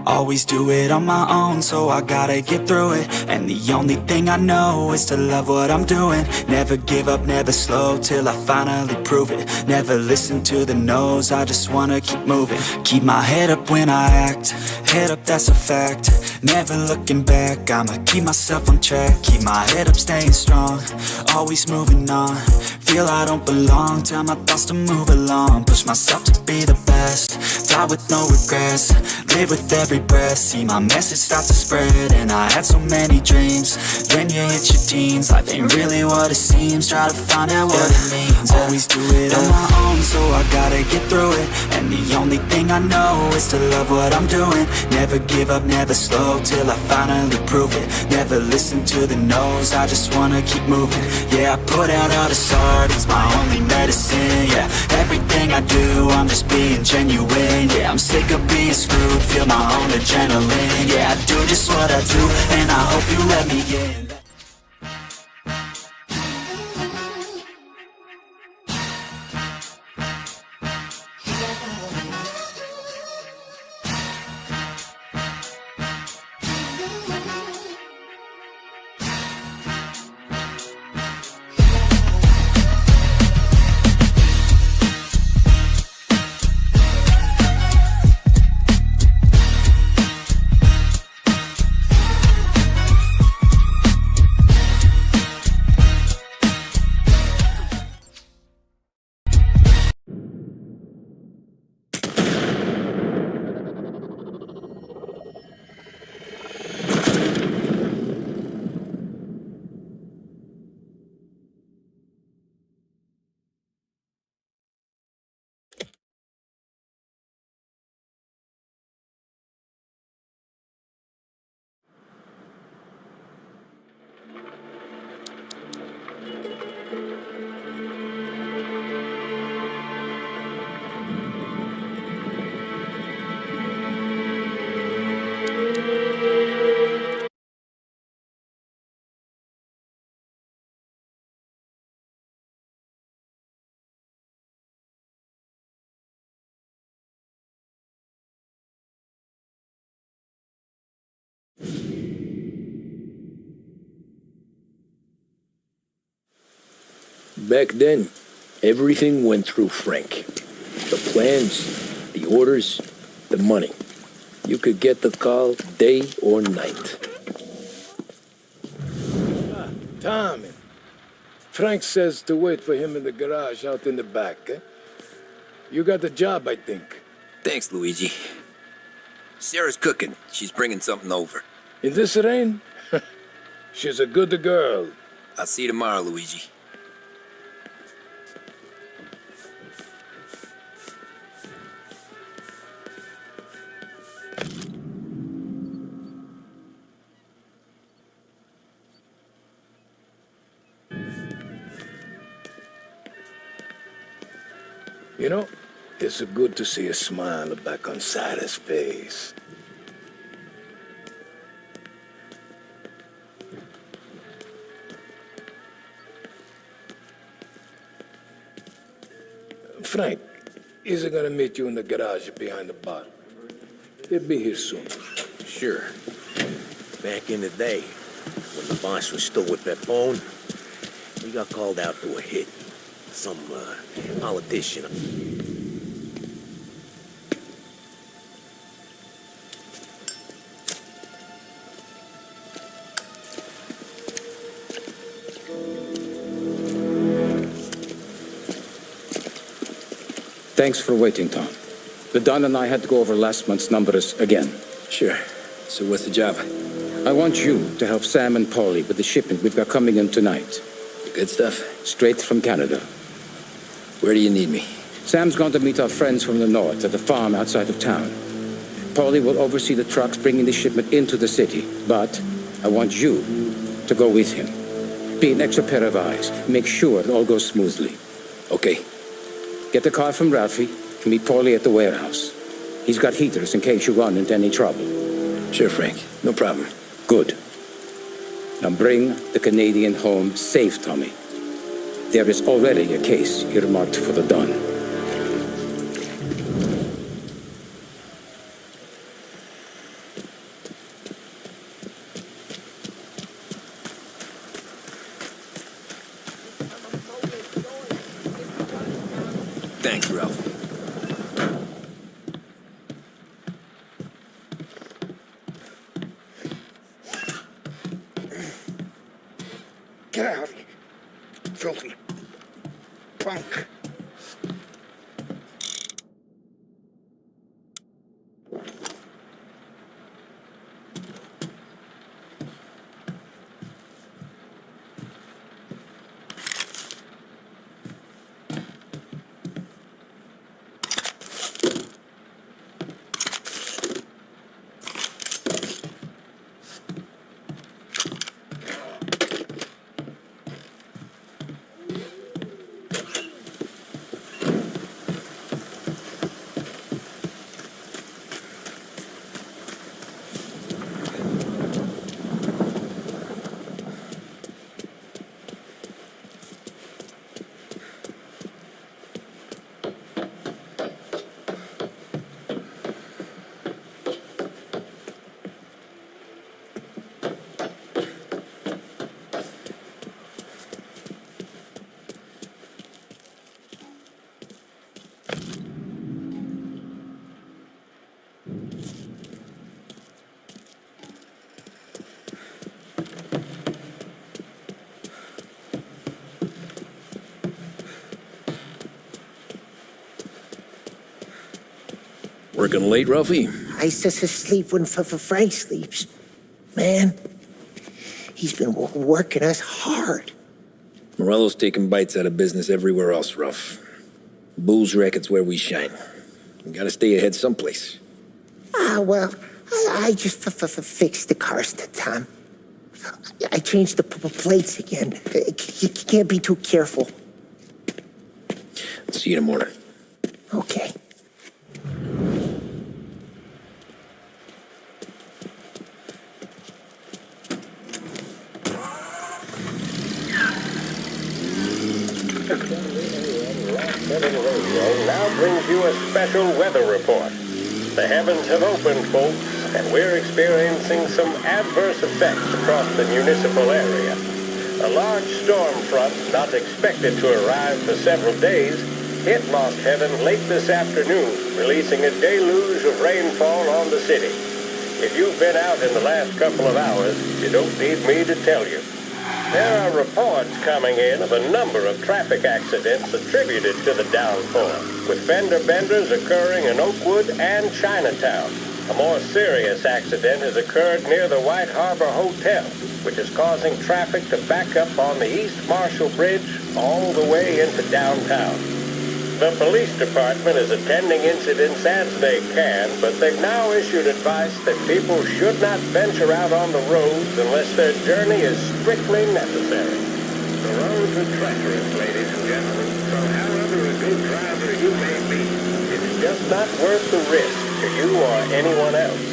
Always do it on my own, so I gotta get through it. And the only thing I know is to love what I'm doing. Never give up, never slow, till I finally prove it. Never listen to the no's, I just wanna keep moving. Keep my head up when I act, head up, that's a fact. Never looking back, I'ma keep myself on track. Keep my head up, staying strong, always moving on. Feel I don't belong, tell my thoughts to move along. Push myself to be the best, die with no regrets. Live with every breath, see my message start to spread. And I had so many dreams, then you hit your teens. Life ain't really what it seems, try to find out what it means. Always do it on my own, so I gotta get through it. And the only thing I know is to love what I'm doing. Never give up, never slow, till I finally prove it. Never listen to the no's, I just wanna keep moving. Yeah, I put out all this art, it's my only medicine. Yeah, everything I do, I'm just being genuine. Yeah, I'm sick of being screwed, feel my own adrenaline. Yeah, I do just what I do, and I hope you let me in. Back then, everything went through Frank. The plans, the orders, the money. You could get the call day or night. Tommy. Frank says to wait for him in the garage out in the back, eh? You got the job, I think. Thanks, Luigi. Sarah's cooking. She's bringing something over. In this rain? She's a good girl. I'll see you tomorrow, Luigi. You know, it's good to see a smile back on Sarah's face. Frank, is he gonna meet you in the garage behind the bar? He'll be here soon. Sure. Back in the day, when the boss was still with Pepone, we got called out to a hit. Some politician. Thanks for waiting, Tom. The Don and I had to go over last month's numbers again. Sure. So what's the job? I want you to help Sam and Paulie with the shipment we've got coming in tonight. Good stuff. Straight from Canada. Where do you need me? Sam's going to meet our friends from the north at the farm outside of town. Paulie will oversee the trucks bringing the shipment into the city, but I want you to go with him. Be an extra pair of eyes. Make sure it all goes smoothly. Okay. Get the car from Ralphie and meet Paulie at the warehouse. He's got heaters in case you run into any trouble. Sure, Frank. No problem. Good. Now bring the Canadian home safe, Tommy. There is already a case earmarked for the Don. Thanks, Ralph. Get out, you filthy punk. Working late, Ralphie? I sleep when Frank sleeps. Man, he's been working us hard. Morello's taking bites out of business everywhere else, Ralph. Bull's racket's where we shine. We gotta stay ahead someplace. Well, I just fixed the cars, Tom. I changed the plates again. You can't be too careful. See you in the morning. Okay. Radio now brings you a special weather report. The heavens have opened, folks, and we're experiencing some adverse effects across the municipal area. A large storm front, not expected to arrive for several days, hit Lost Heaven late this afternoon, releasing a deluge of rainfall on the city. If you've been out in the last couple of hours, you don't need me to tell you. There are reports coming in of a number of traffic accidents attributed to the downpour, with fender benders occurring in Oakwood and Chinatown. A more serious accident has occurred near the White Harbor Hotel, which is causing traffic to back up on the East Marshall Bridge all the way into downtown. The police department is attending incidents as they can, but they've now issued advice that people should not venture out on the roads unless their journey is strictly necessary. The roads are treacherous, ladies and gentlemen, so however a good driver you may be, it's just not worth the risk to you or anyone else.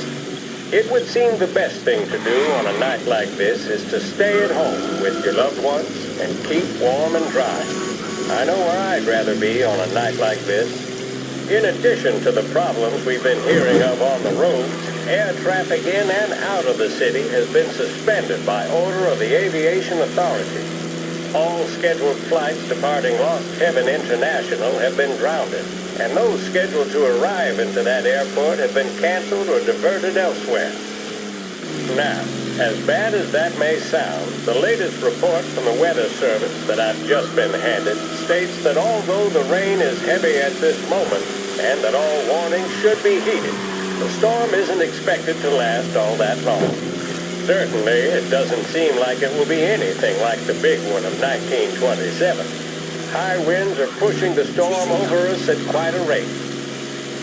It would seem the best thing to do on a night like this is to stay at home with your loved ones and keep warm and dry. I know where I'd rather be on a night like this. In addition to the problems we've been hearing of on the roads, air traffic in and out of the city has been suspended by order of the Aviation Authority. All scheduled flights departing Lost Heaven International have been grounded, and those scheduled to arrive into that airport have been canceled or diverted elsewhere. Now, as bad as that may sound, the latest report from the Weather Service that I've just been handed states that although the rain is heavy at this moment and that all warnings should be heeded, the storm isn't expected to last all that long. Certainly, it doesn't seem like it will be anything like the big one of 1927. High winds are pushing the storm over us at quite a rate.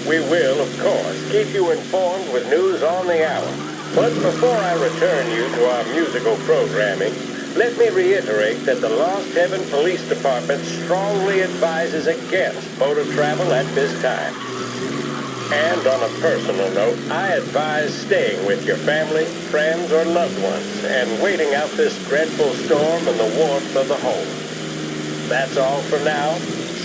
We will, of course, keep you informed with news on the hour. But before I return you to our musical programming, let me reiterate that the Lost Heaven Police Department strongly advises against motor travel at this time. And on a personal note, I advise staying with your family, friends, or loved ones and waiting out this dreadful storm in the warmth of the home. That's all for now.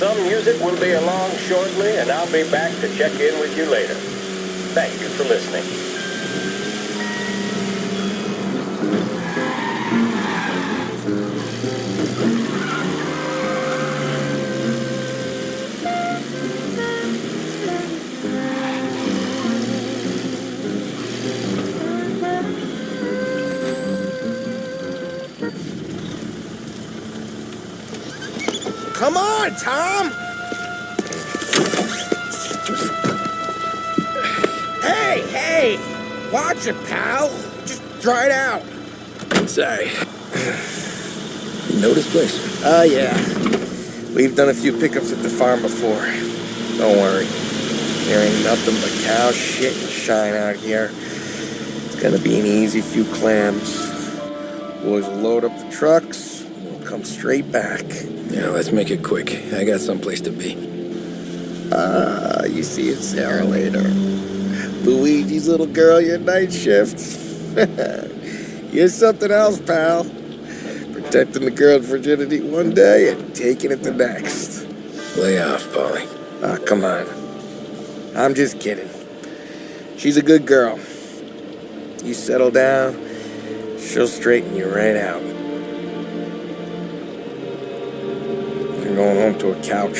Some music will be along shortly, and I'll be back to check in with you later. Thank you for listening. Come on, Tom! Hey! Watch it, pal. Just dry it out. Sorry. You know this place? Yeah. We've done a few pickups at the farm before. Don't worry. There ain't nothing but cow shit and shine out here. It's gonna be an easy few clams. Boys will load up the trucks, and we'll come straight back. Yeah, let's make it quick. I got someplace to be. You see it, Sarah, later. Luigi's little girl, your night shift. You're something else, pal. Protecting the girl's virginity one day and taking it the next. Lay off, Polly. Ah, come on. I'm just kidding. She's a good girl. You settle down, she'll straighten you right out. You're going home to a couch.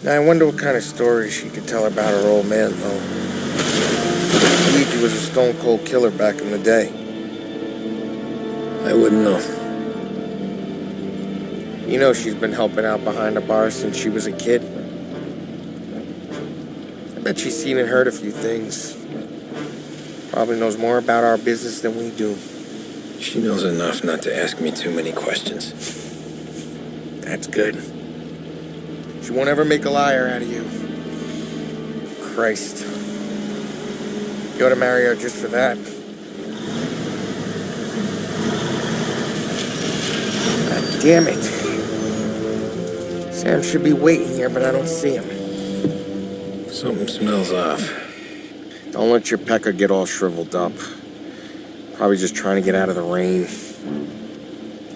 Now, I wonder what kind of stories she could tell about her old man, though. Luigi was a stone-cold killer back in the day. I wouldn't know. You know she's been helping out behind the bar since she was a kid. I bet she's seen and heard a few things. Probably knows more about our business than we do. She knows enough not to ask me too many questions. That's good. She won't ever make a liar out of you. Christ. You ought to marry her just for that. God damn it. Sam should be waiting here, but I don't see him. Something smells off. Don't let your pecker get all shriveled up. Probably just trying to get out of the rain.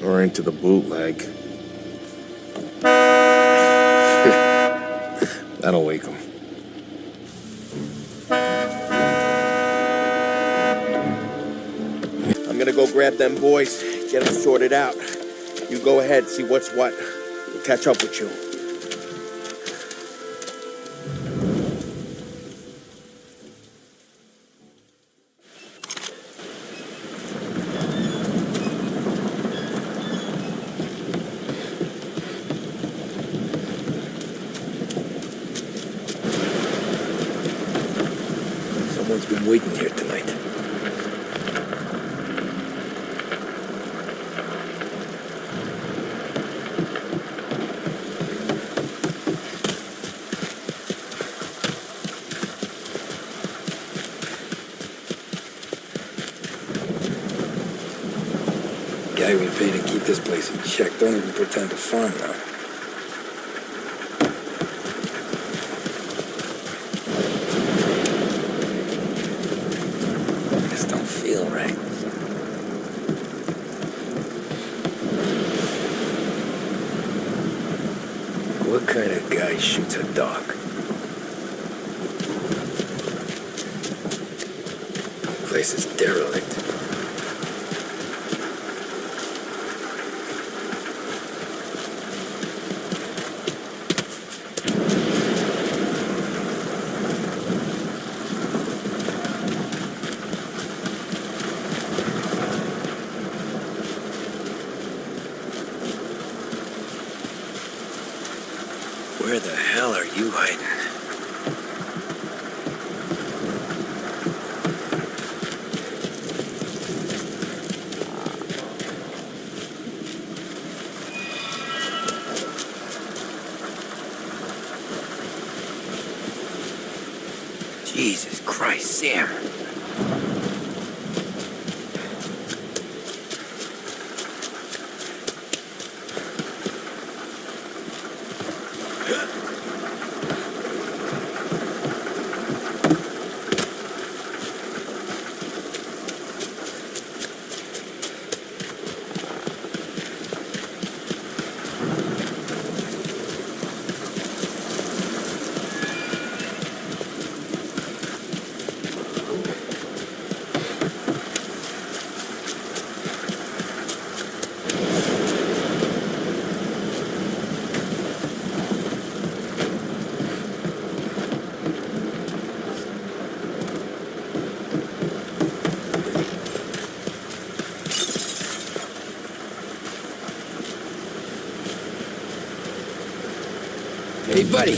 Or into the bootleg. That'll wake him. I'm gonna go grab them boys, get them sorted out. You go ahead, see what's what. We'll catch up with you. Someone's been waiting here tonight. Guy we pay to keep this place in check don't even pretend to farm now. This don't feel right. What kind of guy shoots a dog? Place is derelict. Where the hell are you hiding? Jesus Christ, Sam. Hey, buddy.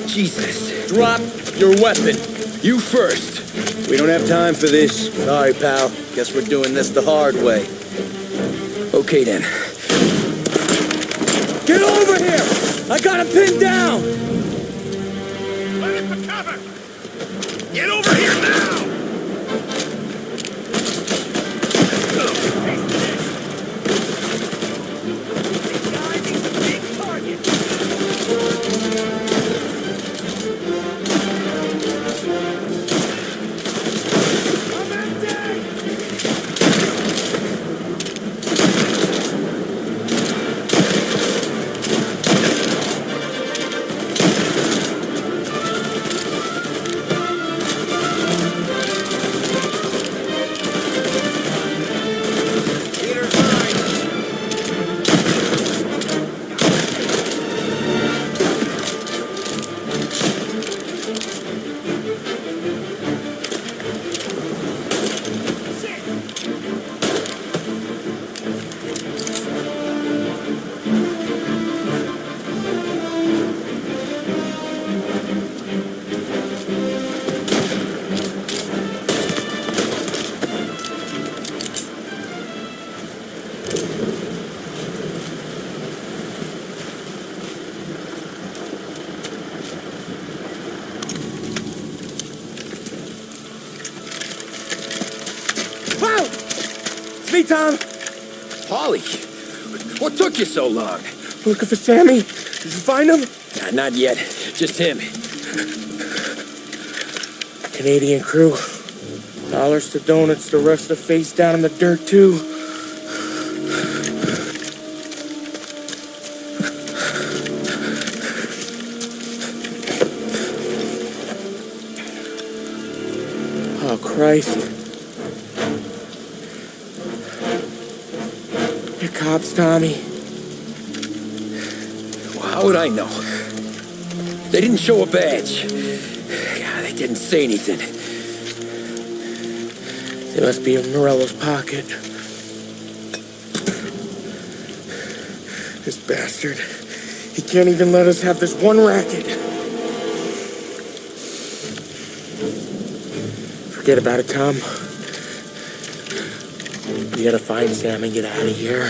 Jesus. Drop your weapon. You first. We don't have time for this. Sorry, pal. Guess we're doing this the hard way. Okay, then. Get over here! I got him pinned down! Let it for cover! Get over here now! Hey, Tom! Polly, what took you so long? Looking for Sammy? Did you find him? Nah, not yet. Just him. Canadian crew. Dollars to donuts, the rest of the face down in the dirt, too. Oh, Christ. They're cops, Tommy. Well, how would I know? They didn't show a badge. God, they didn't say anything. They must be in Morello's pocket. This bastard. He can't even let us have this one racket. Forget about it, Tom. We gotta find Sam and get out of here.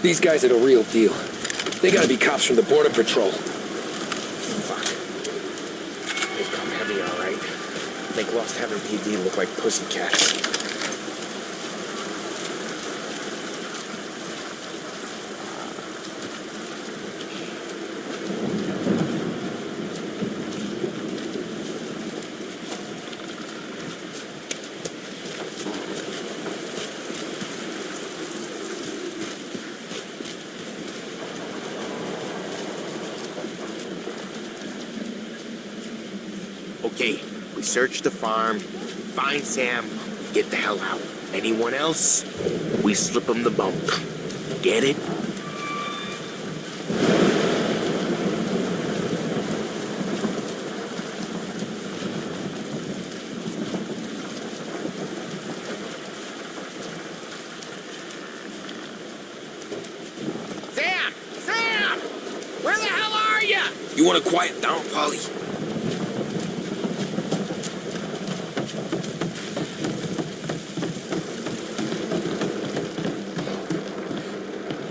These guys are the real deal. They gotta be cops from the Border Patrol. Fuck. They've come heavy, all right. Make Lost Heaven PD look like pussycats. Okay, we search the farm, find Sam, get the hell out. Anyone else, we slip them the bump. Get it? Sam! Sam! Where the hell are you? You wanna quiet down, Polly?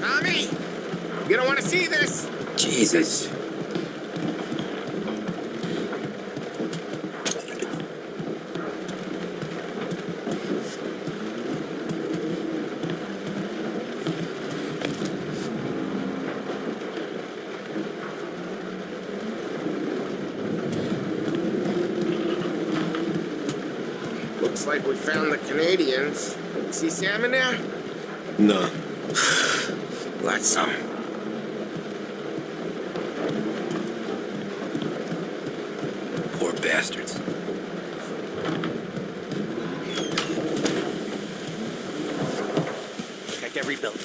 Tommy! You don't want to see this! Jesus. Looks like we found the Canadians. See Sam in there? No. That's some. Poor bastards. Got check every building.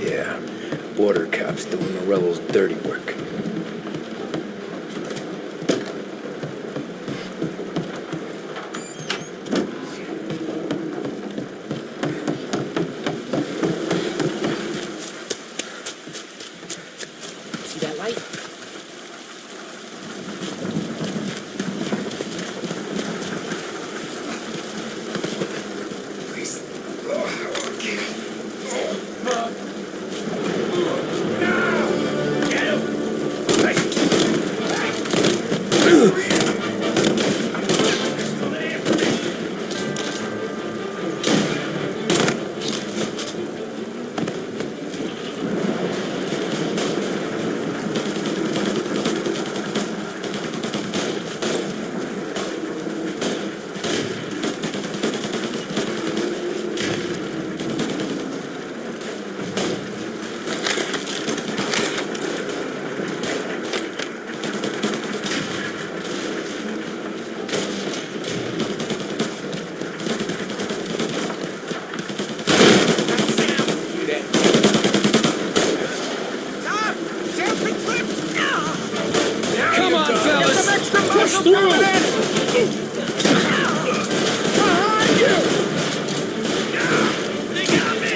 Yeah, border cops doing the rebels' dirty work. See that light? Come on, fellas! Push through! They got me!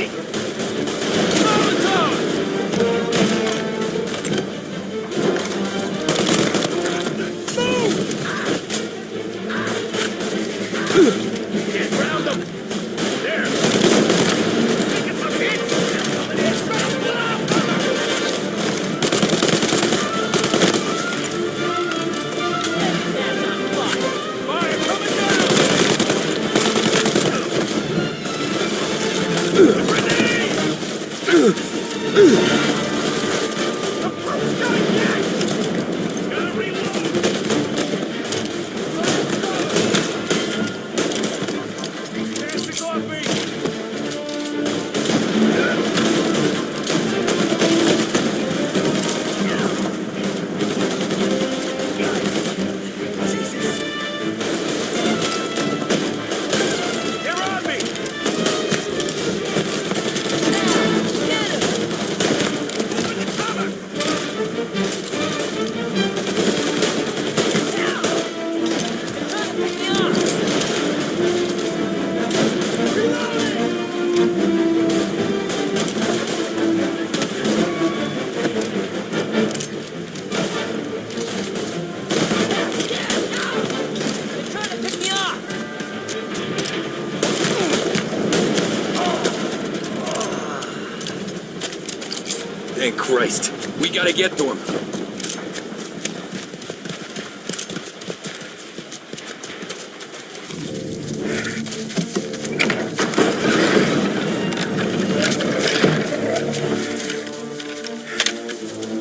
Get round them! There! Taking some hits! Coming in! Fire coming down! Hands to off me! They're on me! Thank Christ. We gotta get to him.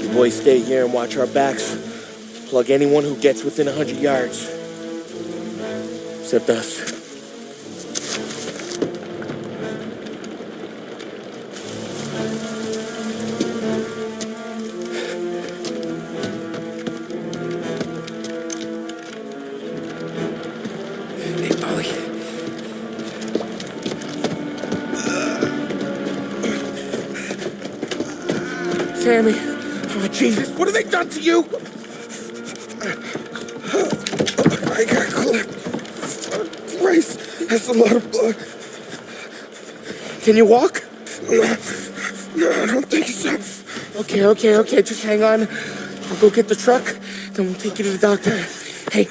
You boys stay here and watch our backs. Plug anyone who gets within 100 yards. Except us. Hey, Polly. Sammy. Oh, Jesus, what have they done to you? I got clipped. Christ, that's a lot of blood. Can you walk? No, I don't think so. Okay, just hang on. I'll go get the truck, then we'll take you to the doctor. Hey,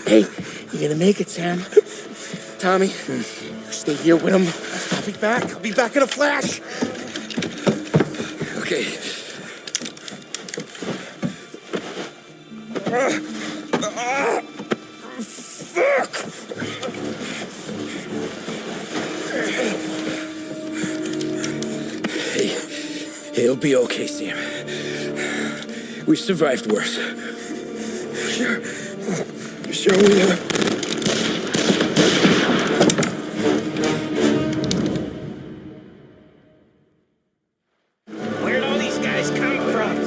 you're gonna make it, Sam. Tommy, you stay here with him. I'll be back. I'll be back in a flash. Okay. Fuck! Hey, he'll be okay, Sam. We've survived worse. Sure we have. Where'd all these guys come from?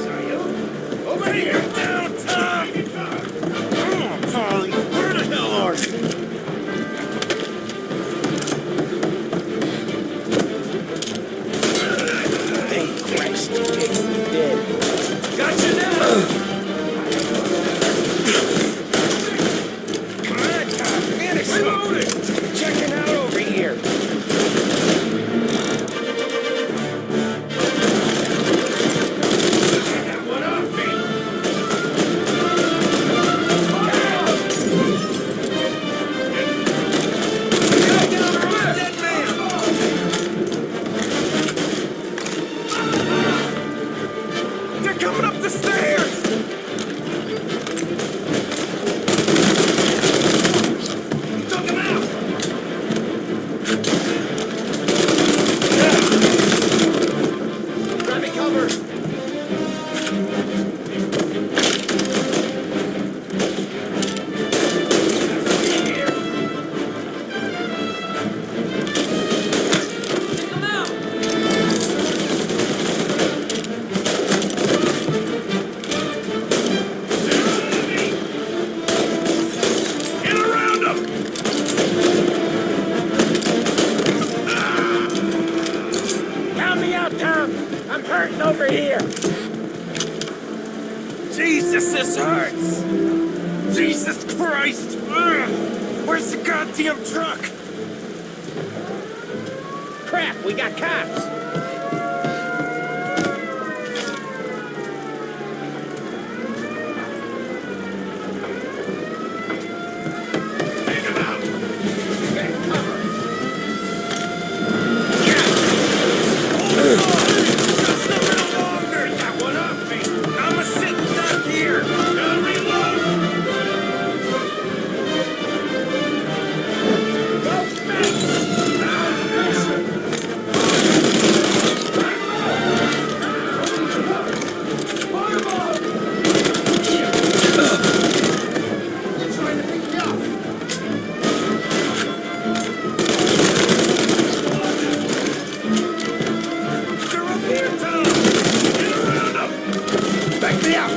Over here! Down, Tom! Come on, Polly. Where the hell are you? Hey, Christ. Jason, you dead. Gotcha now! Come on, Tom. Finish him. Checking out over here. What up, me? Dead man! They're coming up the stairs! Took him out! Grab me cover! Get around him! Help me out, Tom! I'm hurting over here! Jesus, this hurts! Jesus Christ! Ugh. Where's the goddamn truck? Crap, we got cops! Take him out! Get cover! Just a little longer! That one up me! I'm a sitting duck here! Gotta reload! Go fast! They're trying to pick me up! They're up here, Tom! Get around them! Back me up!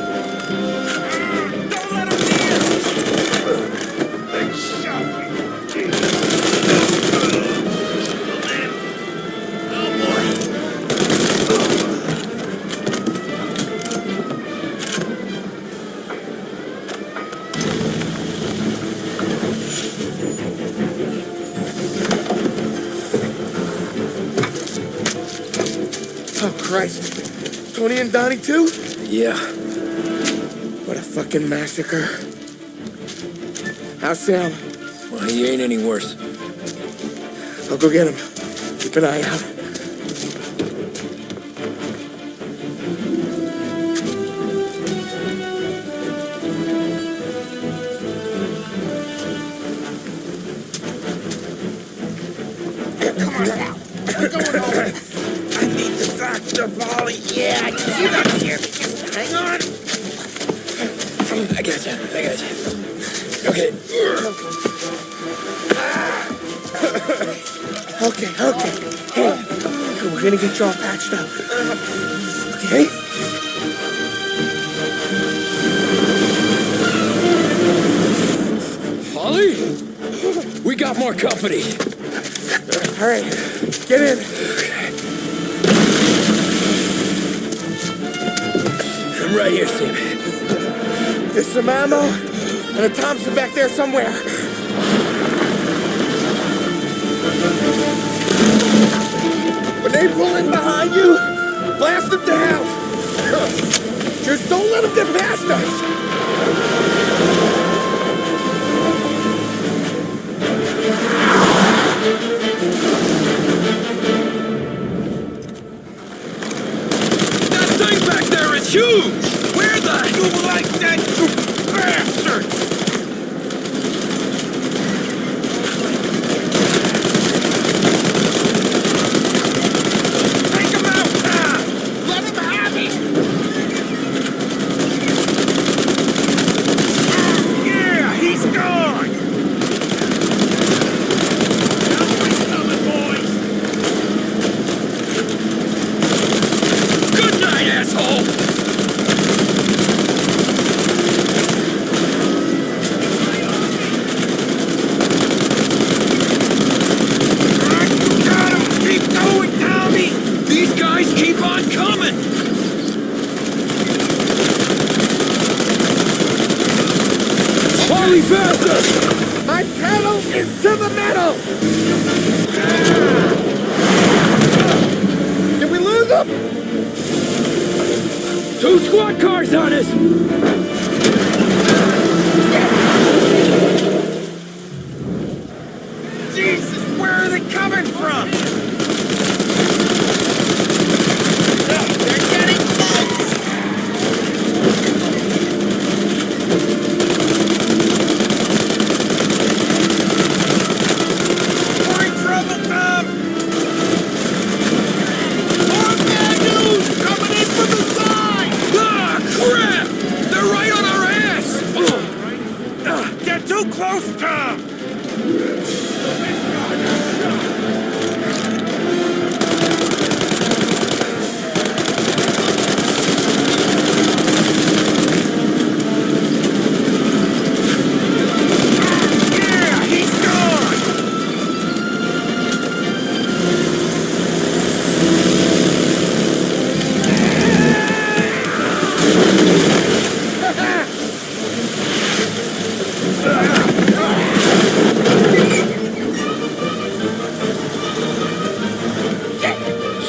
Don't let them near! They shot me! Oh, boy! Oh, Christ. Tony and Donnie, too? Yeah. What a fucking massacre. How's Sam? Well, he ain't any worse. I'll go get him. Keep an eye out. Come on now. We're going home. I need the doctor, Polly. Yeah, I can see that here. Just hang on. I gotcha. Okay. Okay. Hey, we're gonna get you all patched up. Okay? Polly? We got more company. All right, get in. I'm right here, Sam. There's some ammo and a Thompson back there somewhere. When they pull in behind you, blast them to hell. Just don't let them get past us. hell! Did we lose him? 2 squad cars on us! Jesus, where are they coming from? They're getting close! We're in trouble, Tom! More bad news coming in from the side! Ah, crap! They're right on our ass! Get too close, Tom! Yeah, he's gone!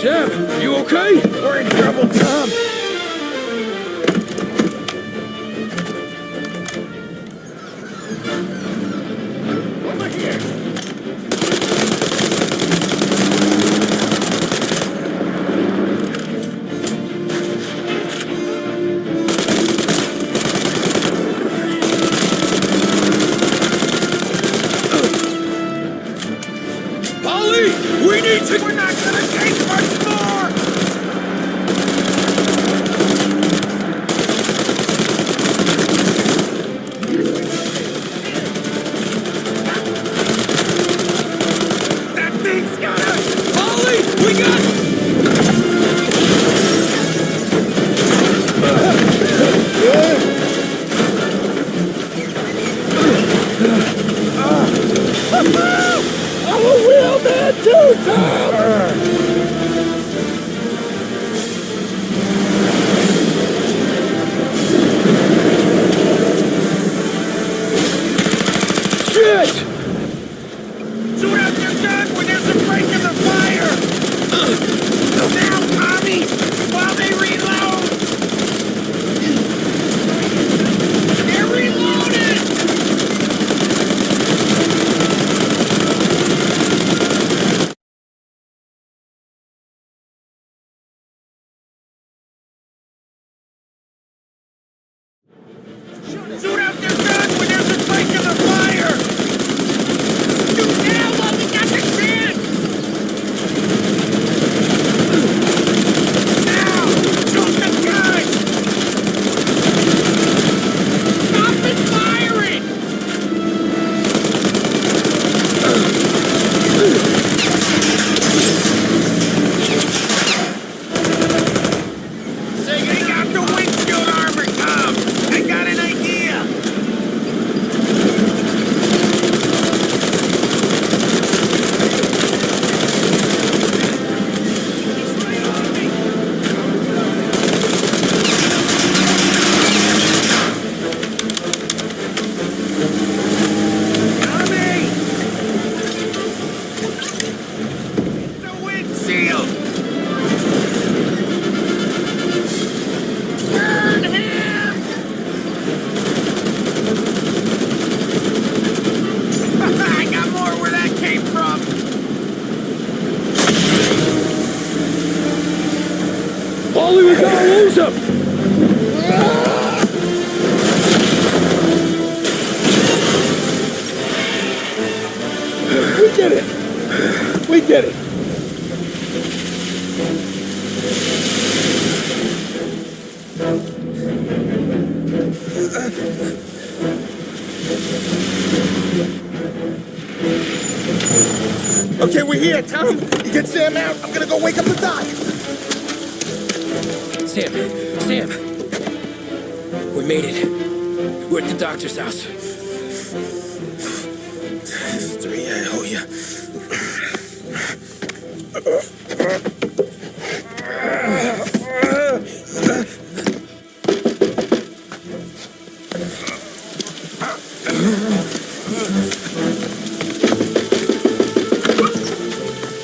Sam, you okay? We're in trouble, Tom! Over here! Polly, we need to... We're not gonna take much more! That thing's got us! Polly, we got... I'm a real man too, Tom! Shit! Shoot out your gun when there's a break in the fire! Now, Tommy! While they reload! They're reloaded! Shoot out your gun when there's a break in the fire! Shoot now while we got the chance! Now! Shoot the gun! Stop it firing! Take out the windshield armor, Tom! I got an idea! He's right on me! Tommy! The windshield! Burn him! I got more where that came from! Polly, we gotta lose him! We did it! We did it! Okay, we're here, Tom. You get Sam out. I'm gonna go wake up the doc. Sam, we made it. We're at the doctor's house. This is 3, I owe you.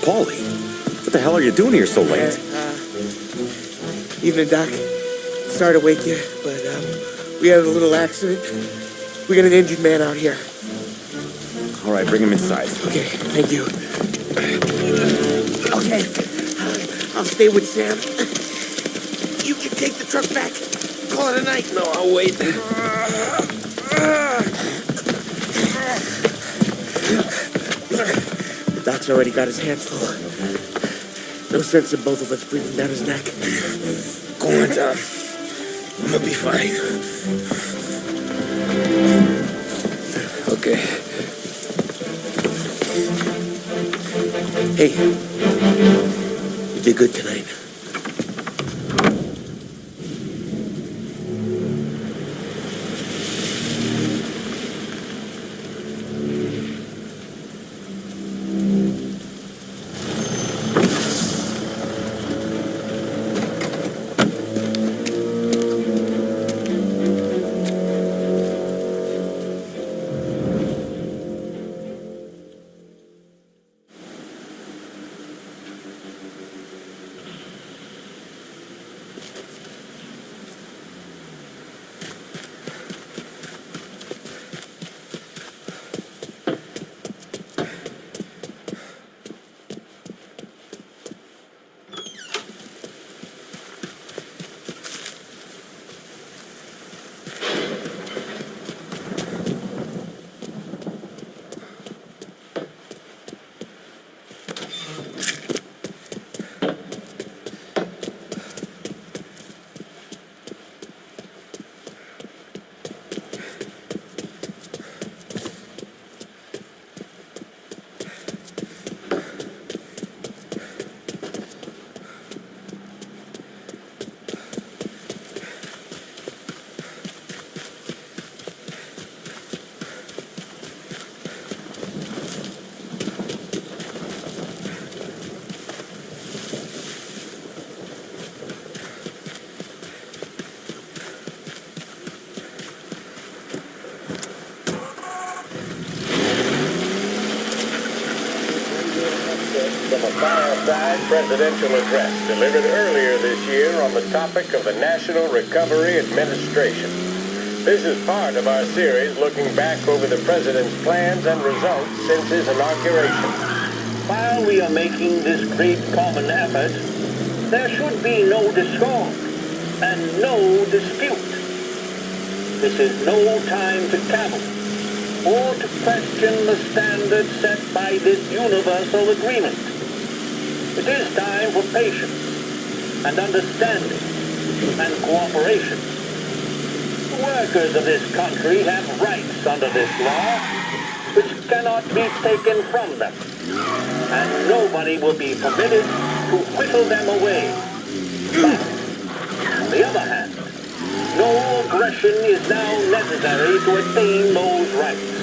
Paulie, what the hell are you doing here so late? Evening, Doc. Sorry to wake you, but we had a little accident. We got an injured man out here. All right, bring him inside. Okay, thank you. Okay, I'll stay with Sam. You can take the truck back. Call it a night. No, I'll wait. The doc's already got his hands full. No sense in both of us breathing down his neck. Go on, Tom. I'm gonna be fine. Okay. Hey, you did good tonight. From a fireside presidential address delivered earlier this year on the topic of the National Recovery Administration. This is part of our series looking back over the president's plans and results since his inauguration. While we are making this great common effort, there should be no discord and no dispute. This is no time to cavil or to question the standards set by this universal agreement. It is time for patience and understanding and cooperation. The workers of this country have rights under this law which cannot be taken from them, and nobody will be permitted to whittle them away. But, on the other hand, no aggression is now necessary to attain those rights.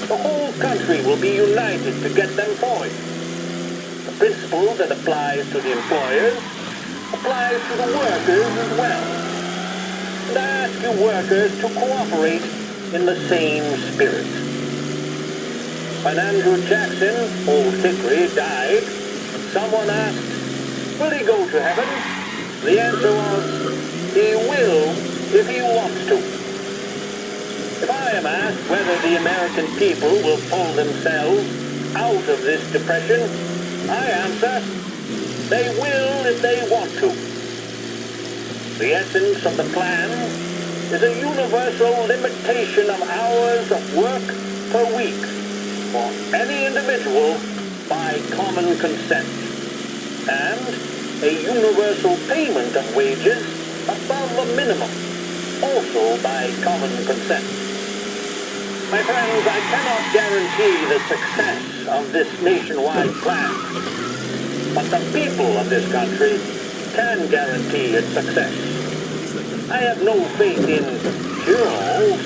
The whole country will be united to get them forward. The principle that applies to the employers applies to the workers as well. And I ask you workers to cooperate in the same spirit. When Andrew Jackson, Old Hickory, died, someone asked, will he go to heaven? The answer was, he will if he wants to. If I am asked whether the American people will pull themselves out of this depression, I answer, they will if they want to. The essence of the plan is a universal limitation of hours of work per week for any individual by common consent, and a universal payment of wages above the minimum, also by common consent. My friends, I cannot guarantee the success of this nationwide plan, but the people of this country can guarantee its success. I have no faith in cure-alls,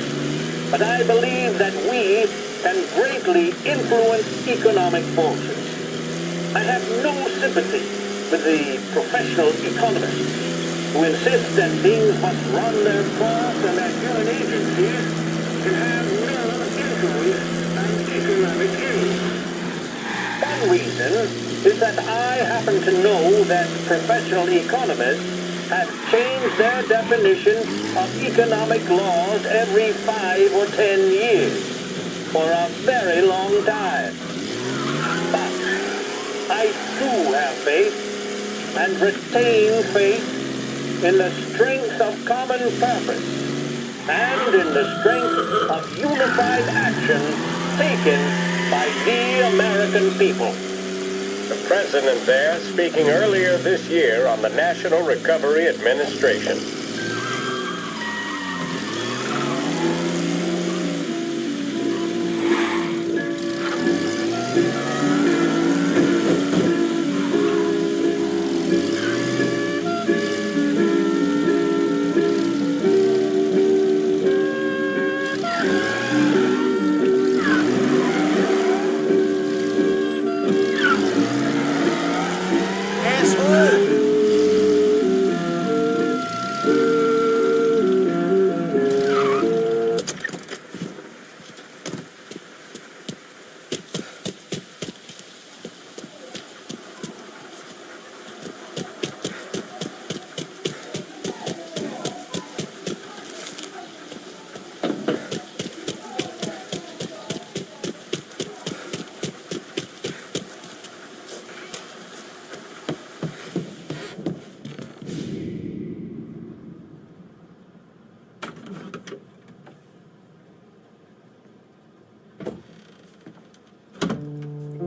but I believe that we can greatly influence economic forces. I have no sympathy with the professional economists who insist that things must run their course and that human agencies can have no influence on economic ills. One that I happen to know that professional economists have changed their definition of economic laws every 5 or 10 years for a very long time. But I do have faith and retain faith in the strength of common purpose and in the strength of unified action taken by the American people. The president there speaking earlier this year on the National Recovery Administration.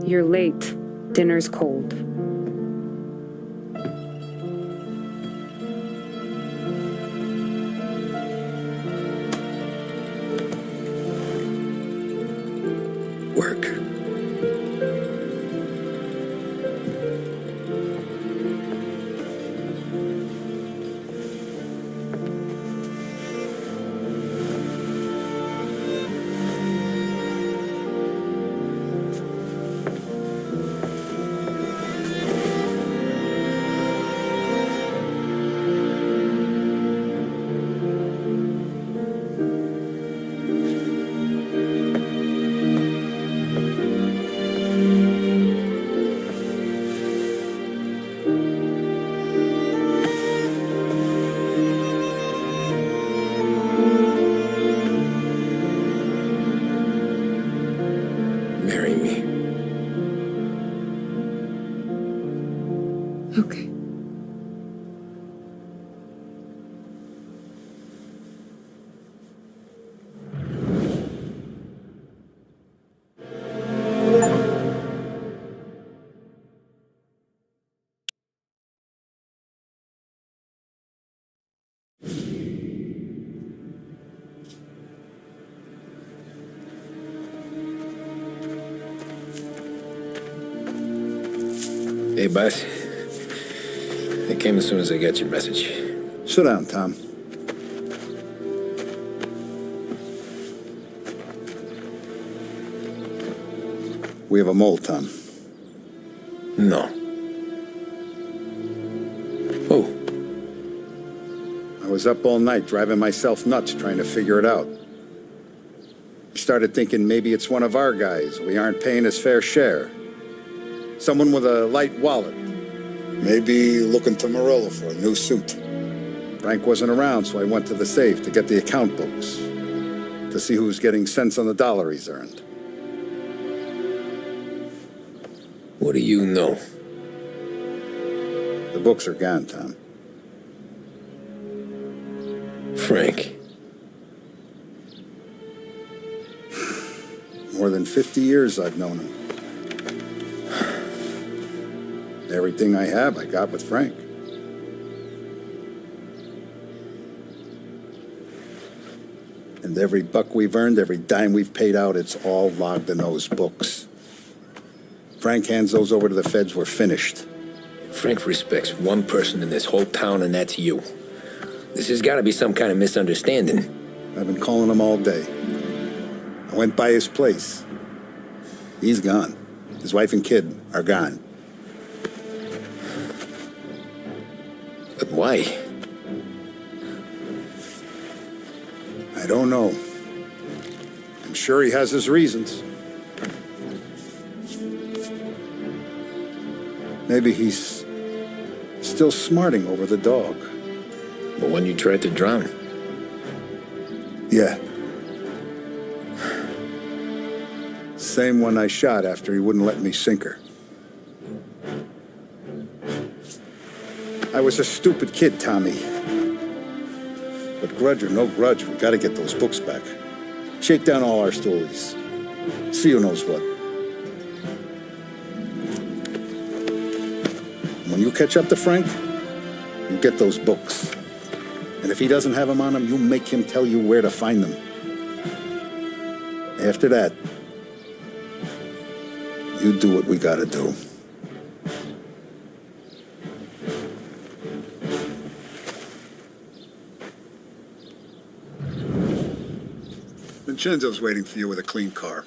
You're late. Dinner's cold. Work. Marry me. Okay. Hey, boss. I came as soon as I got your message. Sit down, Tom. We have a mole, Tom. No. Who? I was up all night driving myself nuts trying to figure it out. I started thinking maybe it's one of our guys. We aren't paying his fair share. Someone with a light wallet. Maybe looking to Morello for a new suit. Frank wasn't around, so I went to the safe to get the account books. To see who's getting cents on the dollar he's earned. What do you know? The books are gone, Tom. Frank. More than 50 years I've known him. Everything I have, I got with Frank. And every buck we've earned, every dime we've paid out, it's all logged in those books. Frank hands those over to the feds, we're finished. Frank respects one person in this whole town, and that's you. This has got to be some kind of misunderstanding. I've been calling him all day. I went by his place. He's gone. His wife and kid are gone. But why? I don't know. I'm sure he has his reasons. Maybe he's still smarting over the dog. The one you tried to drown. Yeah. Same one I shot after he wouldn't let me sink her. I was a stupid kid, Tommy. But grudge or no grudge, we gotta get those books back. Shake down all our stories. See who knows what. When you catch up to Frank, you get those books. And if he doesn't have them on him, you make him tell you where to find them. After that, you do what we gotta do. Vincenzo's waiting for you with a clean car.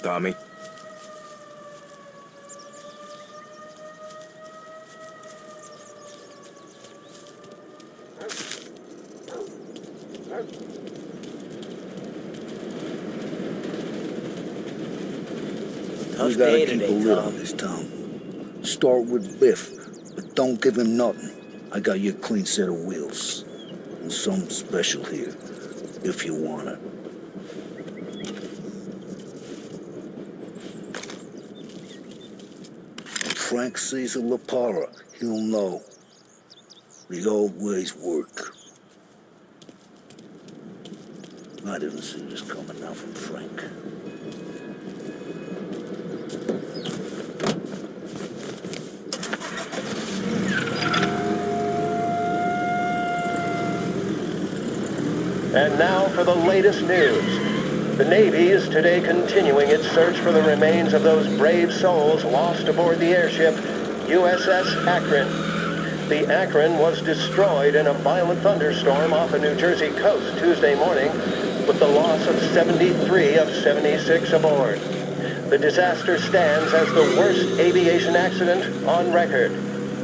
Tommy? We gotta keep a lid on this town. Start with Biff, but don't give him nothing. I got you a clean set of wheels. And something special here, if you want it. When Frank sees a La Parra, he'll know. The old ways work. I didn't see this coming now from Frank. And now for the latest news. The Navy is today continuing its search for the remains of those brave souls lost aboard the airship USS Akron. The Akron was destroyed in a violent thunderstorm off the New Jersey coast Tuesday morning, with the loss of 73 of 76 aboard. The disaster stands as the worst aviation accident on record.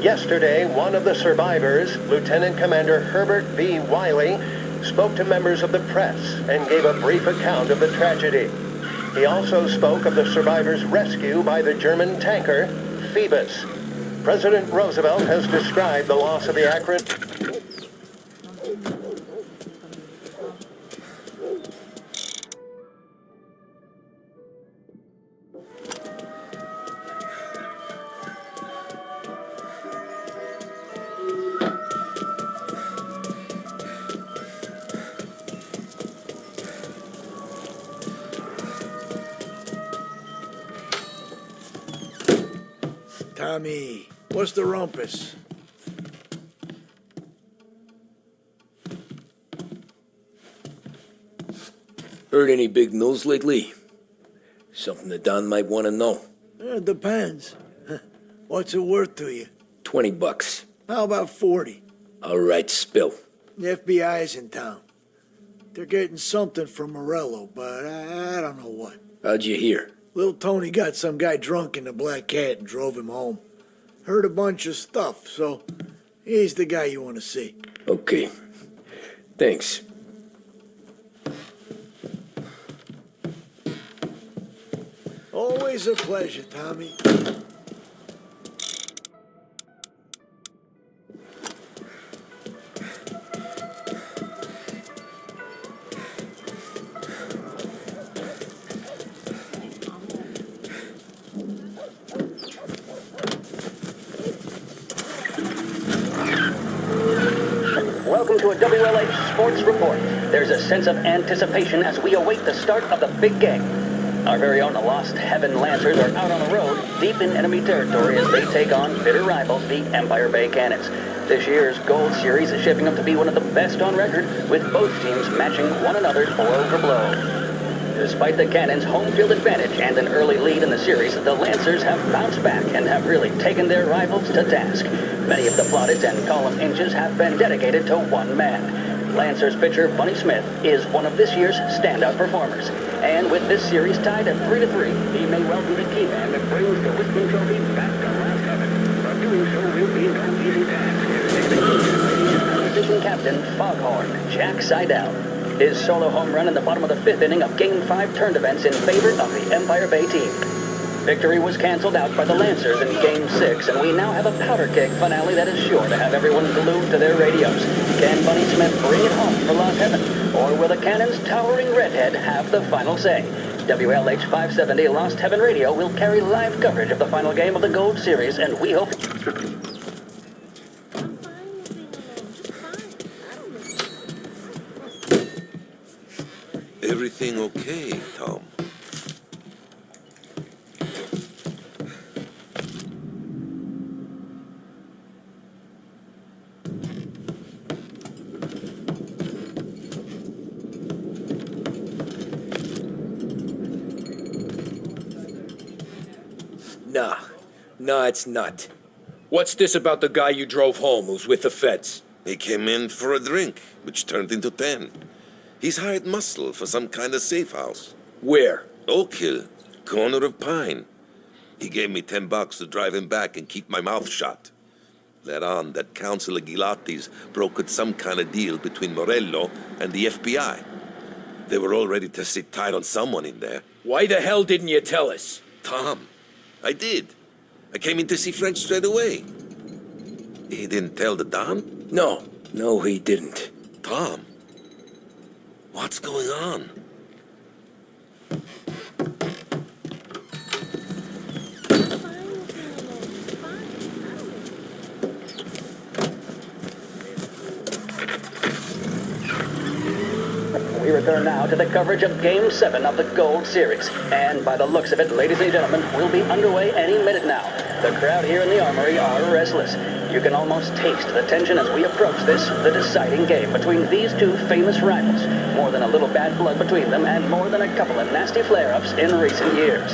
Yesterday, one of the survivors, Lieutenant Commander Herbert V. Wiley, spoke to members of the press and gave a brief account of the tragedy. He also spoke of the survivors' rescue by the German tanker Phoebus. President Roosevelt has described the loss of the Akron. Tommy, what's the rumpus? Heard any big news lately? Something that Don might want to know. It depends. What's it worth to you? $20. How about 40? All right, spill. The FBI's in town. They're getting something from Morello, but I don't know what. How'd you hear? Little Tony got some guy drunk in the Black Cat and drove him home. Heard a bunch of stuff, so he's the guy you want to see. Okay. Thanks. Always a pleasure, Tommy. Welcome to a WLH Sports Report. There's a sense of anticipation as we await the start of the big game. Our very own Lost Heaven Lancers are out on the road, deep in enemy territory as they take on bitter rivals, the Empire Bay Cannons. This year's Gold Series is shaping up to be one of the best on record, with both teams matching one another blow for blow. Despite the Cannons' home field advantage and an early lead in the series, the Lancers have bounced back and have really taken their rivals to task. Many of the plaudits and column inches have been dedicated to one man. Lancers pitcher Bunny Smith is one of this year's standout performers. And with this series tied at 3-3, he may well be the key man that brings the Wisdom Trophy back to last heaven. But doing so will be no easy task. Opposition captain Foghorn Jack Seidel. His solo home run in the bottom of the fifth inning of Game 5 turned events in favor of the Empire Bay team. Victory was canceled out by the Lancers in Game 6, and we now have a powder keg finale that is sure to have everyone glued to their radios. Can Bunny Smith bring it home for Lost Heaven, or will the Cannon's towering redhead have the final say? WLH 570 Lost Heaven Radio will carry live coverage of the final game of the Gold Series, and we hope... Everything okay, Tom? Nah, it's not. What's this about the guy you drove home who's with the feds? He came in for a drink, which turned into 10. He's hired muscle for some kind of safe house. Where? Oak Hill, corner of Pine. He gave me $10 to drive him back and keep my mouth shut. Let on that Councilor Gilatti's brokered some kind of deal between Morello and the FBI. They were all ready to sit tight on someone in there. Why the hell didn't you tell us? Tom, I did. I came in to see Frank straight away. He didn't tell the Don? No, he didn't. Tom, what's going on? We return now to the coverage of Game 7 of the Gold Series. And by the looks of it, ladies and gentlemen, we'll be underway any minute now. The crowd here in the Armory are restless. You can almost taste the tension as we approach this, the deciding game between these two famous rivals. More than a little bad blood between them and more than a couple of nasty flare-ups in recent years.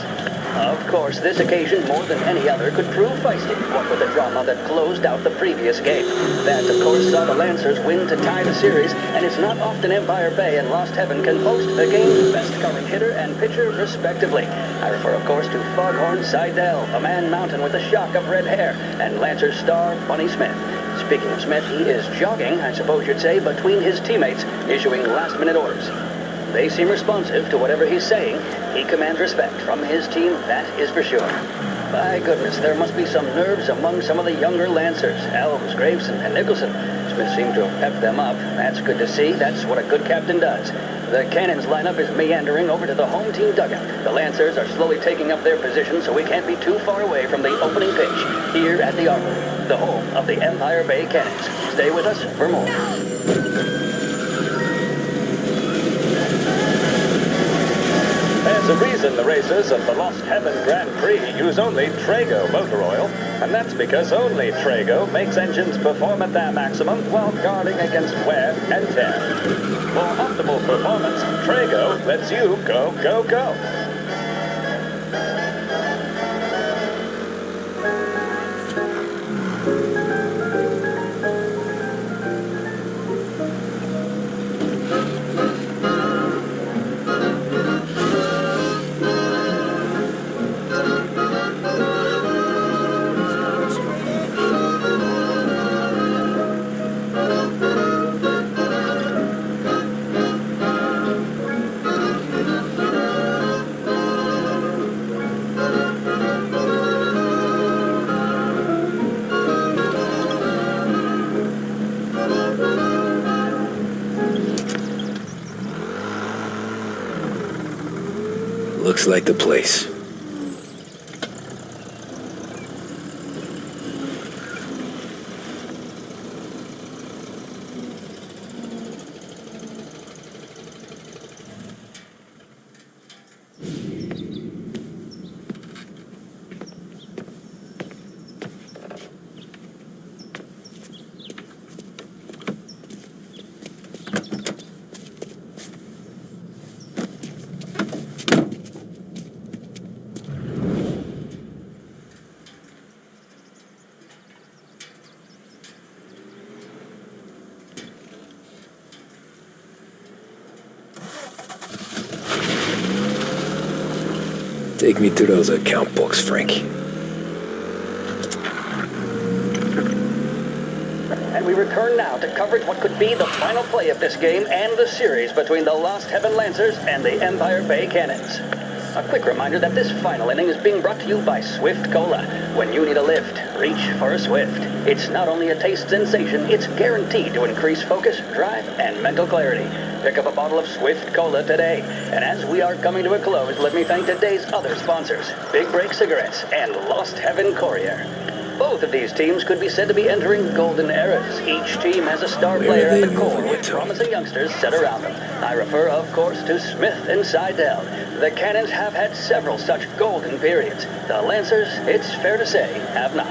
Of course, this occasion, more than any other, could prove feisty, what with the drama that closed out the previous game. That, of course, saw the Lancers win to tie the series, and it's not often Empire Bay and Lost Heaven can boast the game's best current hitter and pitcher, respectively. I refer, of course, to Foghorn Seidel, a man mountain with a shock of red hair, and Lancers star Bunny Smith. Speaking of Smith, he is jogging, I suppose you'd say, between his teammates, issuing last-minute orders. They seem responsive to whatever he's saying. He commands respect from his team, that is for sure. By goodness, there must be some nerves among some of the younger Lancers, Elms, Graves, and Nicholson. Smith seemed to have pepped them up. That's good to see. That's what a good captain does. The Cannons lineup is meandering over to the home team dugout. The Lancers are slowly taking up their position, so we can't be too far away from the opening pitch here at the Armory, the home of the Empire Bay Cannons. Stay with us for more. There's a reason the racers of the Lost Heaven Grand Prix use only Trago motor oil, and that's because only Trago makes engines perform at their maximum while guarding against wear and tear. For optimal performance, Trago lets you go, go, go. Looks like the place. Take me to those account books, Frank. And we return now to coverage what could be the final play of this game and the series between the Lost Heaven Lancers and the Empire Bay Cannons. A quick reminder that this final inning is being brought to you by Swift Cola. When you need a lift, reach for a Swift. It's not only a taste sensation, it's guaranteed to increase focus, drive, and mental clarity. Pick up a bottle of Swift Cola today. And as we are coming to a close, let me thank today's other sponsors, Big Break Cigarettes and Lost Heaven Courier. Both of these teams could be said to be entering golden eras. Each team has a star player at the core with promising youngsters set around them. I refer, of course, to Smith and Seidel. The Cannons have had several such golden periods. The Lancers, it's fair to say, have not.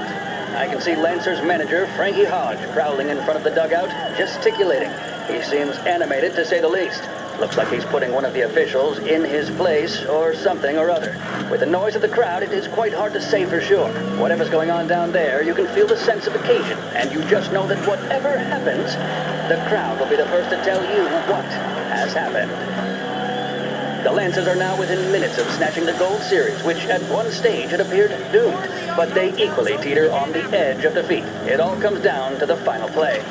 I can see Lancers manager Frankie Hodge prowling in front of the dugout, gesticulating. He seems animated, to say the least. Looks like he's putting one of the officials in his place or something or other. With the noise of the crowd, it is quite hard to say for sure. Whatever's going on down there, you can feel the sense of occasion, and you just know that whatever happens, the crowd will be the first to tell you what has happened. The Lancers are now within minutes of snatching the Gold Series, which at one stage had appeared doomed, but they equally teeter on the edge of defeat. It all comes down to the final play.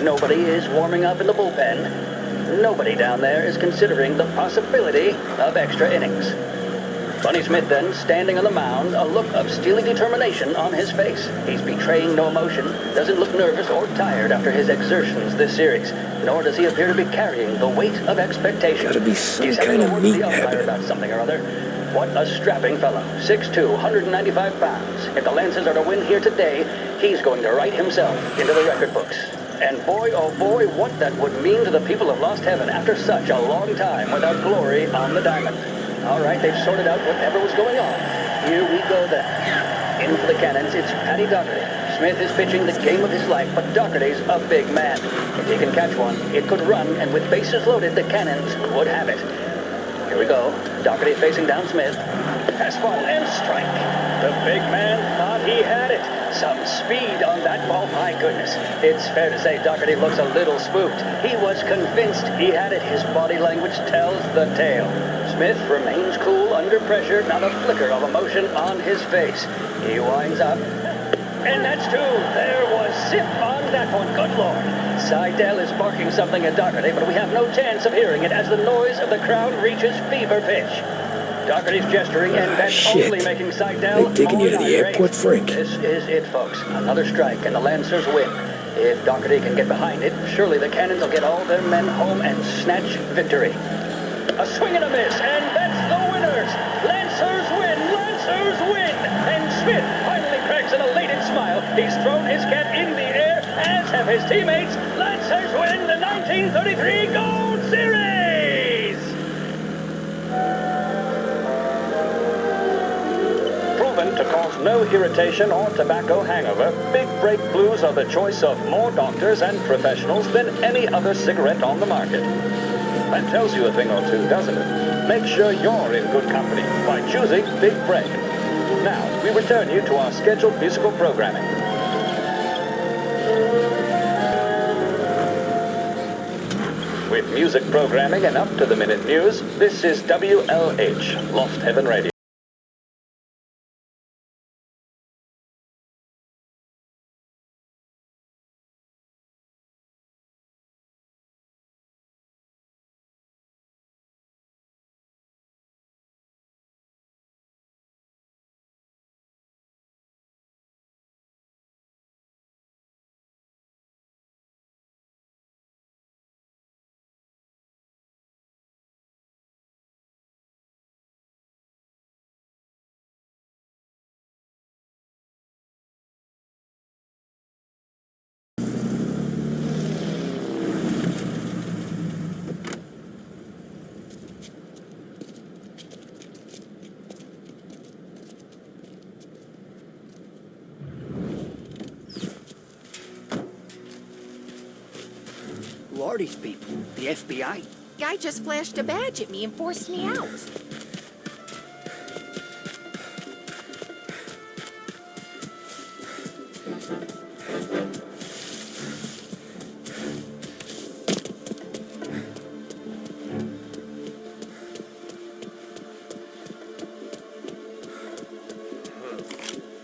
Nobody is warming up in the bullpen. Nobody down there is considering the possibility of extra innings. Bunny Smith then, standing on the mound, a look of steely determination on his face. He's betraying no emotion, doesn't look nervous or tired after his exertions this series, nor does he appear to be carrying the weight of expectation. Gotta be some He's kind having a of word with meat the umpire habit. about something or other. What a strapping fellow. 6'2", 195 pounds. If the Lancers are to win here today, he's going to write himself into the record books. And boy, oh boy, what that would mean to the people of Lost Heaven after such a long time without glory on the diamond. All right, they've sorted out whatever was going on. Here we go then. In for the Cannons, it's Paddy Doherty. Smith is pitching the game of his life, but Doherty's a big man. If he can catch one, it could run, and with bases loaded, the Cannons would have it. Here we go. Doherty facing down Smith. Fastball and strike. The big man thought he had it. Some speed on that ball, my goodness. It's fair to say Doherty looks a little spooked. He was convinced he had it. His body language tells the tale. Smith remains cool under pressure, not a flicker of emotion on his face. He winds up. And that's two. There was zip on that one. Good Lord. Seidel is barking something at Doherty, but we have no chance of hearing it as the noise of the crowd reaches fever pitch. Doherty's gesturing, and that's shit. only making Seidel They taking you to the more airport, irate. Frank? This is it, folks. Another strike, and the Lancers win. If Doherty can get behind it, surely the Cannons will get all their men home and snatch victory. A swing and a miss, and that's the winners! Lancers win! Lancers win! And Smith finally cracks an elated smile. He's thrown his cap in the air, as have his teammates. Lancers win the 1933 Gold Series! Proven to cause no irritation or tobacco hangover, Big Break Blues are the choice of more doctors and professionals than any other cigarette on the market. That tells you a thing or two, doesn't it? Make sure you're in good company by choosing Big Break. Now, we return you to our scheduled musical programming. With music programming and up-to-the-minute news, this is WLH, Lost Heaven Radio. Who are these people? The FBI? Guy just flashed a badge at me and forced me out.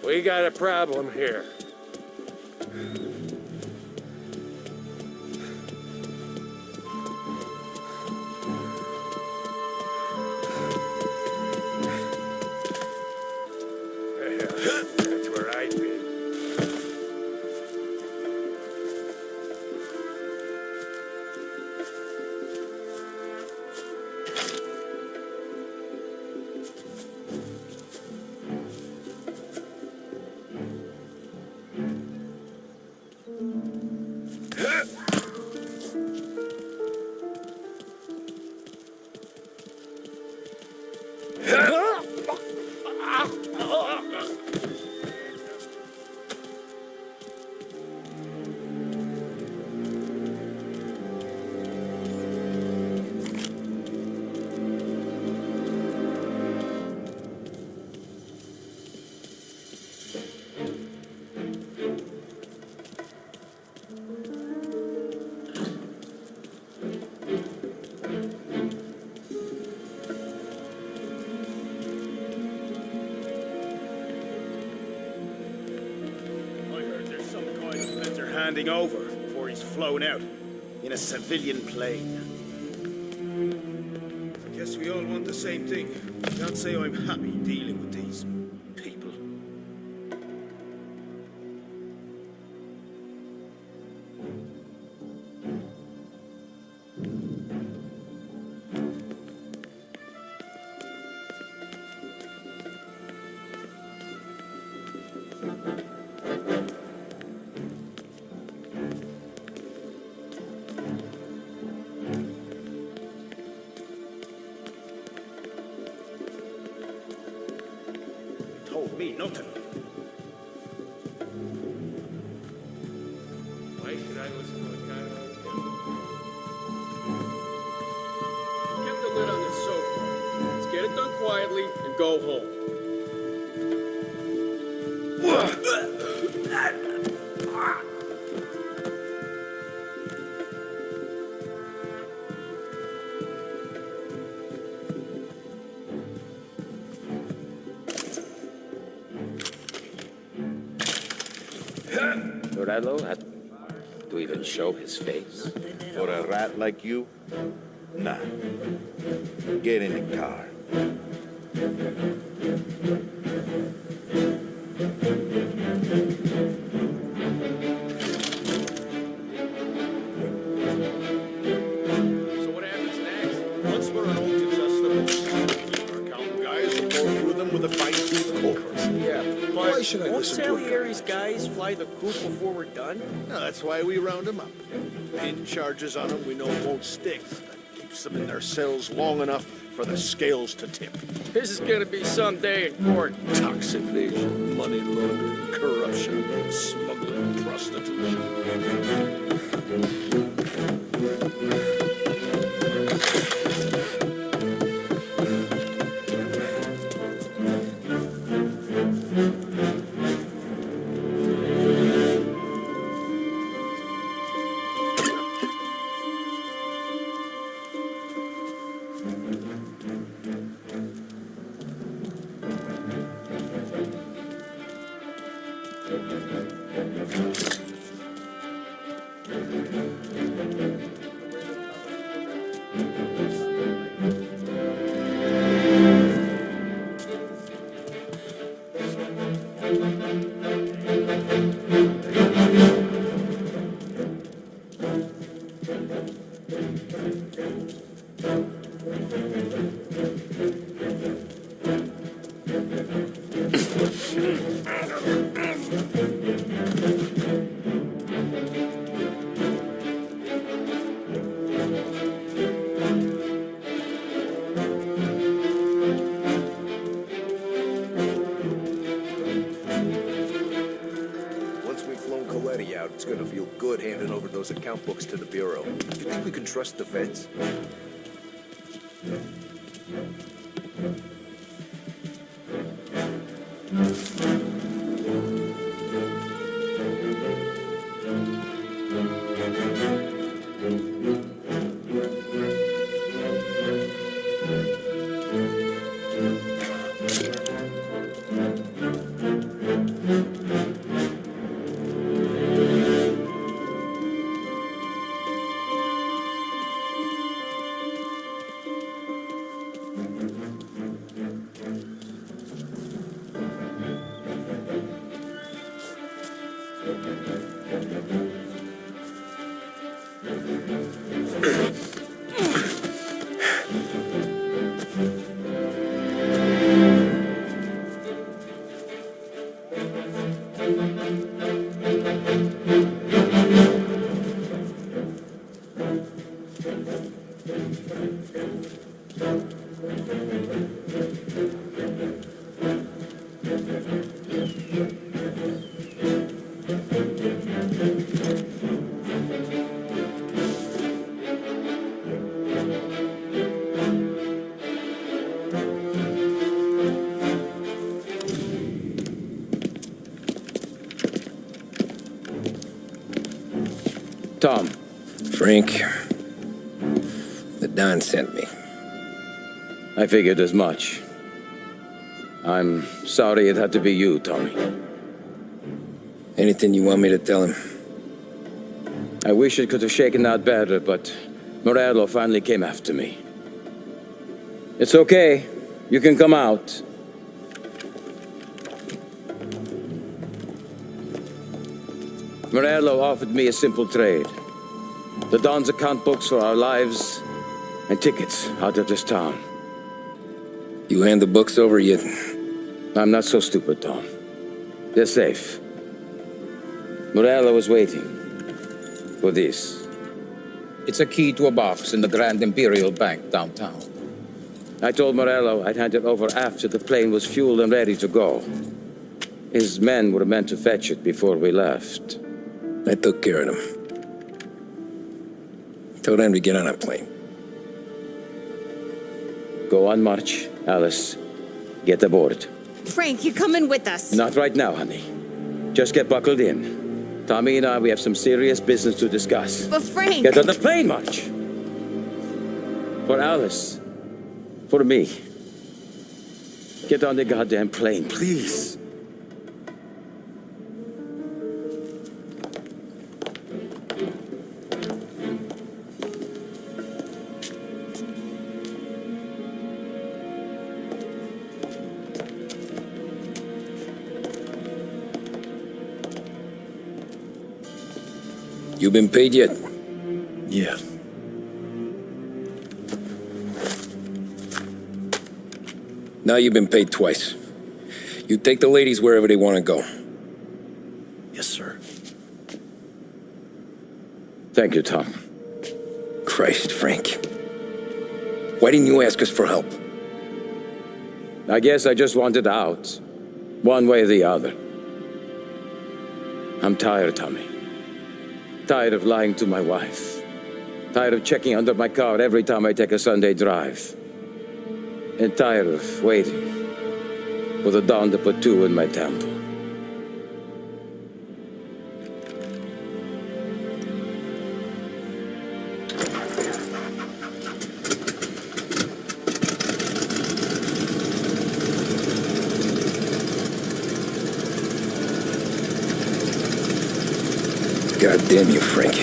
We got a problem here. That's where I'd be. Handing over before he's flown out in a civilian plane. I guess we all want the same thing. Can't say I'm happy dealing with these people. Told me nothing. Why should I listen to a guy like him? Get the lid on this sofa. Let's get it done quietly and go home. Morello had to even show his face. For a rat like you? Nah. Get in the car. So what happens next? Once we're on old our account guys will go through them with a fine-tooth comb. Yeah, but Why should I won't listen to a guy? Salieri's guys fly the coop before we're done? No, that's why we round them up. Pin charges on them we know won't stick. That keeps them in their cells long enough for the scales to tip. This is gonna be some day in court. Tax evasion, money laundering, corruption, smuggling, prostitution. It's gonna feel good handing over those account books to the Bureau. You think we can trust the feds? Tom. Frank, the Don sent me. I figured as much. I'm sorry it had to be you, Tommy. Anything you want me to tell him? I wish it could have shaken out better, but Morello finally came after me. It's okay. You can come out. Morello offered me a simple trade. The Don's account books for our lives and tickets out of this town. You hand the books over yet? I'm not so stupid, Tom. They're safe. Morello was waiting for this. It's a key to a box in the Grand Imperial Bank downtown. I told Morello I'd hand it over after the plane was fueled and ready to go. His men were meant to fetch it before we left. I took care of them. Told them to get on a plane. Go on, March. Alice, get aboard. Frank, you're coming with us. Not right now, honey. Just get buckled in. Tommy and I, we have some serious business to discuss. But Frank... Get on the plane, March. For Alice. For me. Get on the goddamn plane, please. You been paid yet? Yeah. Now you've been paid twice. You take the ladies wherever they want to go. Yes, sir. Thank you, Tom. Christ, Frank. Why didn't you ask us for help? I guess I just wanted out. One way or the other. I'm tired, Tommy. Tired of lying to my wife. Tired of checking under my car every time I take a Sunday drive. And tired of waiting for the dawn to put two in my temple. God damn you, Frank.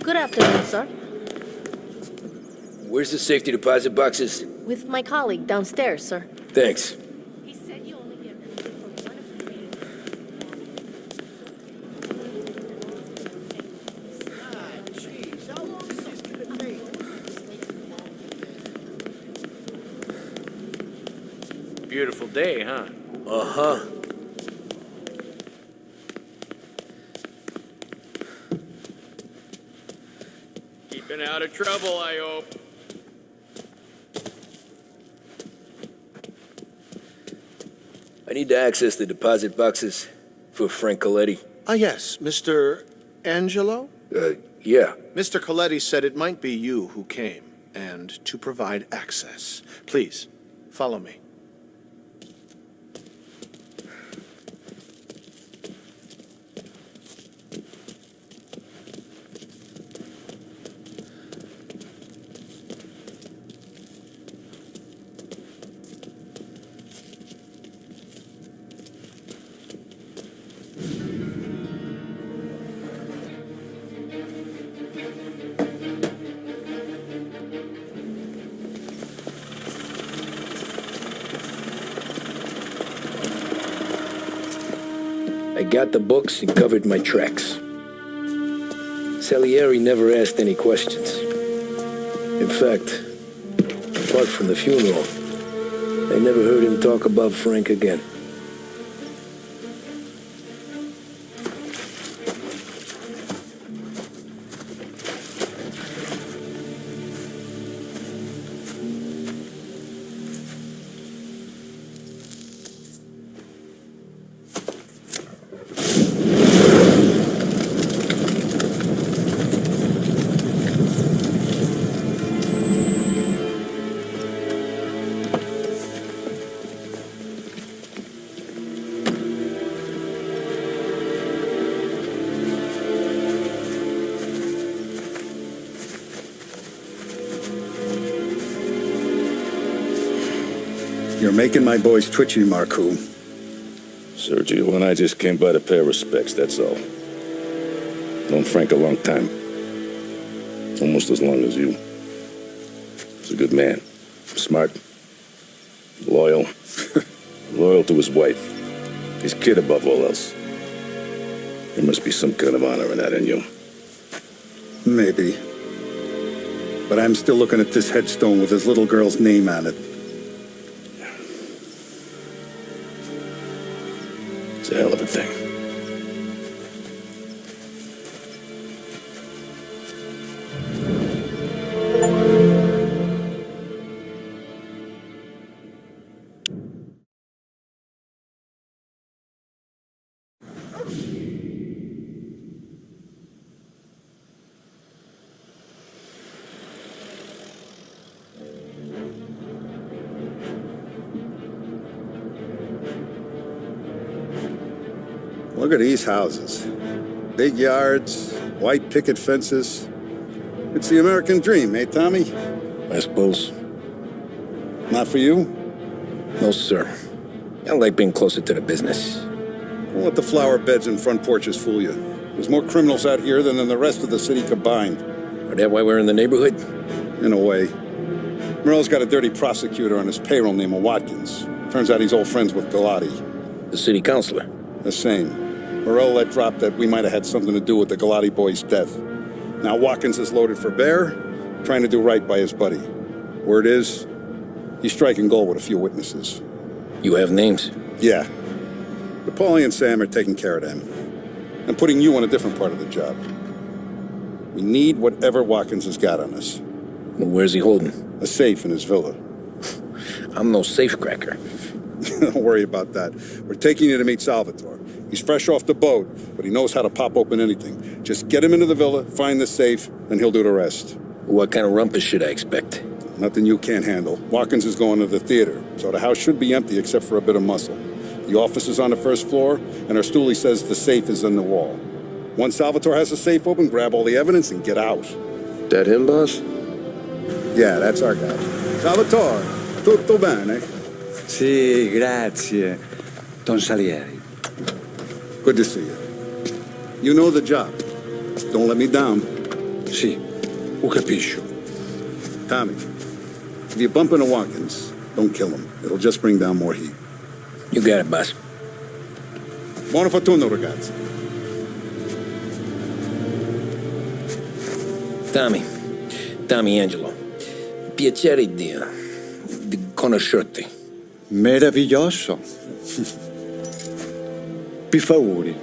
Good afternoon, sir. Where's the safety deposit boxes? With my colleague downstairs, sir. Thanks. Beautiful day, huh? Uh-huh. Keep Keeping out of trouble, I hope. I need to access the deposit boxes for Frank Coletti. Ah, yes, Mr. Angelo? Yeah. Mr. Coletti said it might be you who came, and to provide access. Please, follow me. I got the books and covered my tracks. Salieri never asked any questions. In fact, apart from the funeral, I never heard him talk about Frank again. You're making my boys twitchy, Marcoux. Sergio and I just came by to pay respects, that's all. Known Frank a long time. Almost as long as you. He's a good man. Smart. Loyal. Loyal to his wife. His kid above all else. There must be some kind of honor in that in you. Maybe. But I'm still looking at this headstone with his little girl's name on it. It's a hell of a thing. Look at these houses. Big yards, white picket fences. It's the American dream, eh, Tommy? I suppose. Not for you? No, sir. I like being closer to the business. Don't let the flower beds and front porches fool you. There's more criminals out here than in the rest of the city combined. Is that why we're in the neighborhood? In a way. Merle's got a dirty prosecutor on his payroll named Watkins. Turns out he's old friends with Galati. The city councilor? The same. Morel let drop that we might have had something to do with the Galati boy's death. Now Watkins is loaded for bear, trying to do right by his buddy. Word is, he's striking gold with a few witnesses. You have names? Yeah. But Paulie and Sam are taking care of them. I'm putting you on a different part of the job. We need whatever Watkins has got on us. Well, where's he holding? A safe in his villa. I'm no safecracker. Don't worry about that. We're taking you to meet Salvatore. He's fresh off the boat, but he knows how to pop open anything. Just get him into the villa, find the safe, and he'll do the rest. What kind of rumpus should I expect? Nothing you can't handle. Watkins is going to the theater, so the house should be empty except for a bit of muscle. The office is on the first floor, and our stoolie says the safe is in the wall. Once Salvatore has the safe open, grab all the evidence and get out. That him, boss? Yeah, that's our guy. Salvatore, tutto bene? Sì, grazie, Don Salieri. Good to see you. You know the job. Don't let me down. Sì, ho capisco. Tommy, if you bump into Watkins, don't kill him. It'll just bring down more heat. You got it, boss. Buona fortuna, ragazzi. Tommy Angelo. Piacere di conoscerti. Meraviglioso. Pi favori.